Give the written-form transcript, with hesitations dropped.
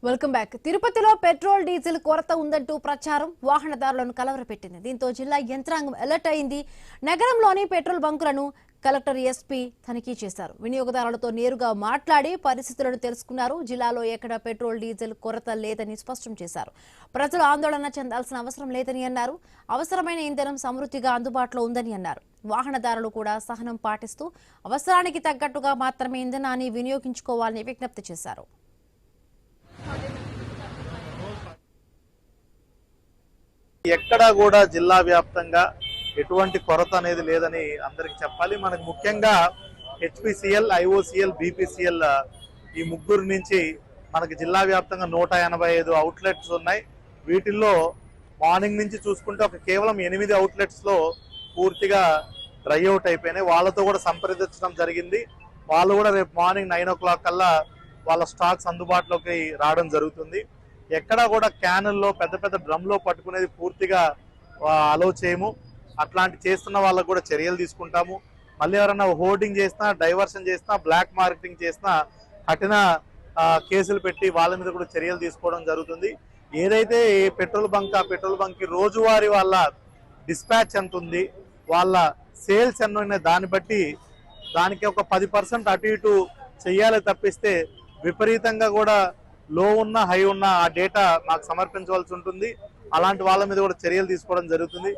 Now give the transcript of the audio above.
Welcome back. తిరుపతిలో petrol diesel కొరత ఉందంటూ ప్రచారం వాహనదారులను కలవరపెట్టింది. దీంతో జిల్లా యంత్రాంగం అలర్ట్ అయింది. నగరంలోని పెట్రోల్ బంకులను కలెక్టర్ ఎస్పీ తనిఖీ చేశారు. వినియోగదారులతో నేరుగా మాట్లాడి పరిస్థితులను తెలుసుకున్నారు. జిల్లాలో ఎక్కడ పెట్రోల్ డీజిల్ కొరత లేదని స్పష్టం చేశారు. ప్రజలు ఆందోళన చెందాల్సిన అవసరం లేదని అన్నారు. అవసరమైన ఇంధనం సమృద్ధిగా అందుబాటులో ఉందని అన్నారు. వాహనదారులు కూడా సహనం పాటిస్తూ అవసరానికి తగ్గట్టుగా మాత్రమే ఇంధనాన్ని వినియోగించుకోవాలని విజ్ఞప్తి చేశారు. ఎక్కడా కూడా జిల్లా వ్యాప్తంగా ఎటువంటి కొరత అనేది లేదని అందరికి చెప్పాలి. మనకు ముఖ్యంగా హెచ్పిసిఎల్, ఐఓసిఎల్, బీపీసీఎల్ ఈ ముగ్గురు నుంచి మనకి జిల్లా వ్యాప్తంగా 185 అవుట్లెట్స్ ఉన్నాయి. వీటిల్లో మార్నింగ్ నుంచి చూసుకుంటే కేవలం 8 అవుట్లెట్స్ లో పూర్తిగా డ్రై అవుట్ అయిపోయినాయి. వాళ్ళతో కూడా సంప్రదించడం జరిగింది. వాళ్ళు కూడా రేపు మార్నింగ్ 9 o'clock కల్లా వాళ్ళ స్టాక్స్ అందుబాటులోకి రావడం జరుగుతుంది. ఎక్కడా కూడా క్యానుల్లో పెద్ద పెద్ద డ్రమ్లో పట్టుకునేది పూర్తిగా అలో చేయము. అట్లాంటి చేస్తున్న వాళ్ళకు కూడా చర్యలు తీసుకుంటాము. మళ్ళీ ఎవరైనా హోర్డింగ్ చేసినా, డైవర్షన్ చేసినా, బ్లాక్ మార్కెటింగ్ చేసినా కఠిన కేసులు పెట్టి వాళ్ళ మీద కూడా చర్యలు తీసుకోవడం జరుగుతుంది. ఏదైతే పెట్రోల్ బంక్, ఆ పెట్రోల్ బంక్ కి రోజువారీ వాళ్ళ డిస్పాచ్ ఎంత ఉంది, వాళ్ళ సేల్స్ ఎన్ని ఉన్నాయి, దాన్ని బట్టి దానికి ఒక 10% అటు ఇటు చెయ్యాలి తప్పిస్తే విపరీతంగా కూడా లో ఉన్న హై ఉన్న ఆ డేటా మాకు సమర్పించవలసి ఉంటుంది. అలాంటి వాళ్ళ మీద కూడా చర్యలు తీసుకోవడం జరుగుతుంది.